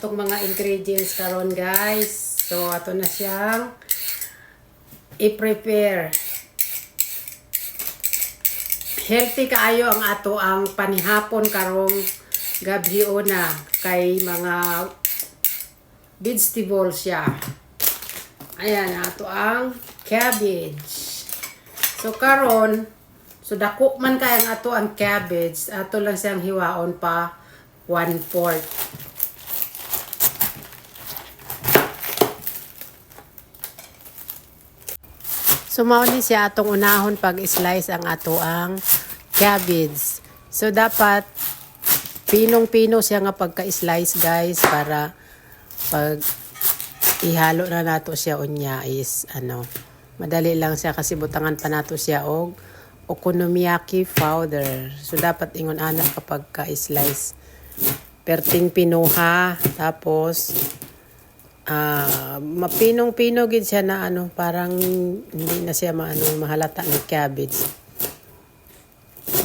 atong mga ingredients karon guys. So ato na siyang i-prepare. Healthy kaayo ang ato ang panihapon karong gabi na kay mga vegetables siya. Ayan ato ang cabbage. So karon so dako man kay ang ato ang cabbage, ato lang siyang hiwaon pa 1/4. So mao ni siya atong unahon pag-slice ang ato ang cabbage. So dapat pinong-pino siya nga pagka-slice guys para pag ihalo na nato siya unya is madali lang siya kasi butangan pa nato siya og okonomiyaki powder. So dapat ingon ana kapag ka-slice. Perting pinuha tapos mapinong-pino gid siya na parang hindi na siya mahalata ni cabbage.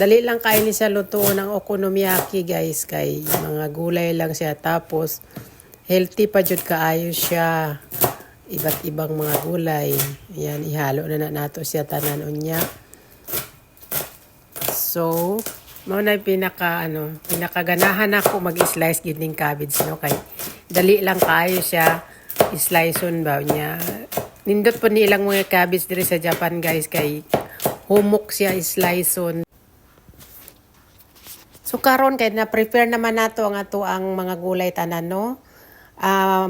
Dali lang kain ni siya luto ng okonomiyaki guys kay mga gulay lang siya tapos healthy pa jud kaayo siya. Iba't ibang mga gulay. Ayan, ihalo na nato siya tanan unya. So, mao na pinakaganahan ako mag-slice gid ning cabbage no kay dali lang kaayo siya sliceon ba niya. Nindot po ni ilang mga cabbage diri sa Japan guys kay humok siya sliceon. So karon kay na prepare naman nato ang ato ang mga gulay tanan no.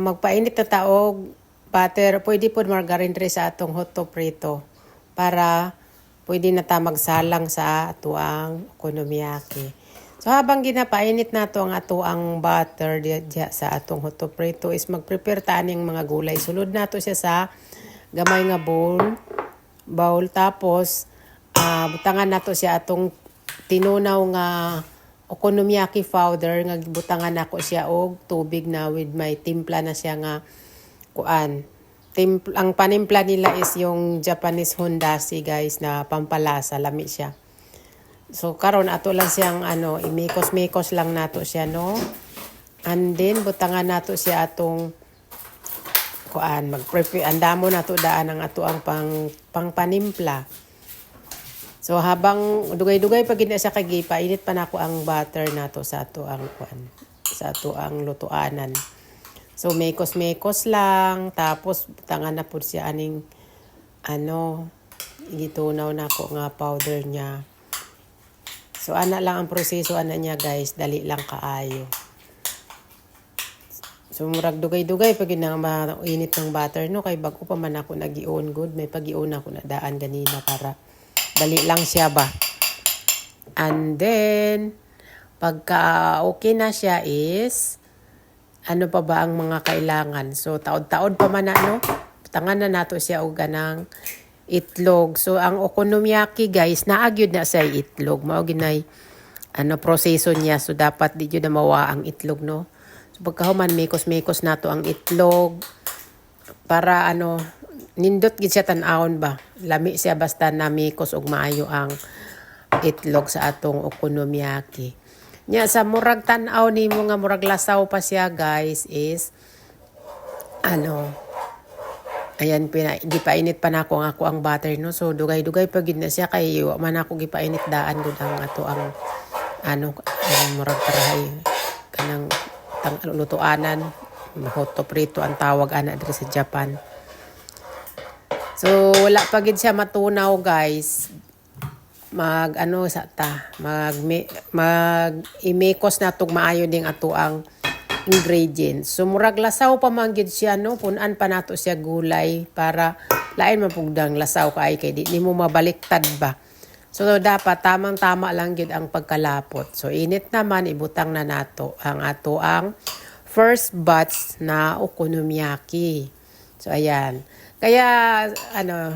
Magpainit na taog butter, pwede po margarine diri sa atong hotto prito para pwede na ta magsalang sa ato ang okonomiyaki. So habang ginapainit nato ang ato ang butter diya sa atong hotto prito is mag-prepare ta ning mga gulay. Sulod nato siya sa gamay nga bowl tapos butangan nato siya atong tinunaw nga okonomiyaki powder nga butangan nako siya og tubig na with may timpla na siya nga kuan. Ang panimpla nila is yung Japanese hondashi guys na pampalasa, lami siya. So karon ato lang siyang imikos-mikos lang nato siya no. And then butangan nato siya atong kuan, mag-prepare andamo nato daan ang ato ang pang panimpla. So habang dugay-dugay pag gina sa kagipa, init pa nako ang butter nato sa ato ang kuan, sa ato ang lutuanan. So mekos-mekos lang tapos butangan na pud siya aning gitunaw nako nga powder niya. So ana lang ang proseso ana niya guys, dali lang kaayo. So murag dugay-dugay pag init ng butter no kay bago pa man ako nag-ion good, may pag-ion ako na daan ganina para dali lang siya ba. And then pagka okay na siya is ano pa ba ang mga kailangan? So taod-taod pa man tangan na nato siya og ganang itlog. So ang okonomiyaki guys, naagyud na sa itlog. Mao ginay proseso niya. So dapat di jud na mawa ang itlog no. So pagkahuman mekos-mekos nato ang itlog para nindot gid siya tan-awon ba. Lami siya basta na mekos og maayo ang itlog sa atong okonomiyaki. Nya sa murag tan-aw nimo nga murag lasaw pa siya guys is ayan, gipainit pa nako ang ako ang butter no. So dugay-dugay pa gid na siya kay wa man ako gipainit daan gud ang ato ang murag parahay kanang lutuanan, hotto prito ang tawag ana diri sa Japan. So wala pa gid siya matunaw guys. Mag imekos na tug maayo ding ato ang ingredients. So murag lasaw pa man gid siya no, punan pa nato siya gulay para lain man pugdang lasaw kay di nimo mabaliktad ba. So dapat tamang-tama lang gid ang pagkalapot. So init naman ibutang na nato ang ato ang first batch na okonomiyaki. So ayan. Kaya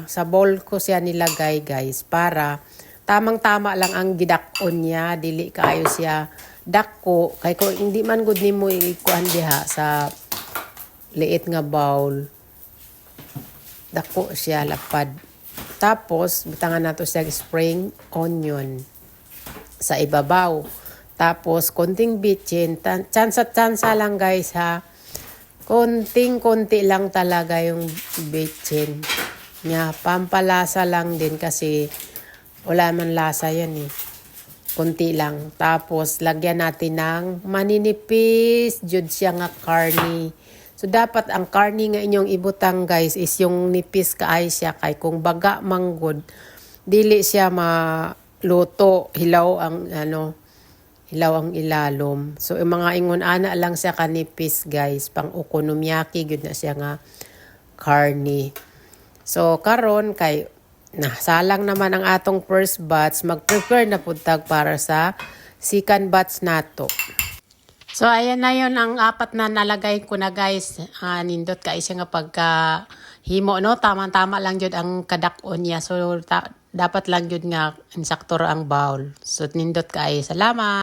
sa bowl ko siya nilagay guys para tamang-tama lang ang gidakon niya, dili kaayo siya dako kay ko hindi man gud nimo ikuan diha sa liit nga bowl. Dako siya lapad. Tapos butangan nato siya spring onion sa ibabaw. Tapos konting bitchin, tsansa lang guys ha. konting-konti lang talaga yung bitchin niya. Pampalasa lang din kasi wala man lasa yan eh. Konti lang. Tapos, lagyan natin ng maninipis. Jud siya nga karni. So, dapat ang karni nga inyong ibutang guys is yung nipis kaay siya. Kay kung baga manggod, dili siya maluto. Hilaw ang ilalom. So, yung mga ingon ana lang siya kanipis guys. Pang okonomiyaki, yun na siya nga karni. So, karon kay salang naman ang atong first batch, mag-prepare na puntag para sa second batch nato. So, ayan na yun ang apat na nalagay ko na guys. Nindot ka siya nga pagka himo, no? Tama-tama lang yun ang kadakon niya. So, dapat lang yun nga insaktor ang bowl. So, nindot ka Salamat!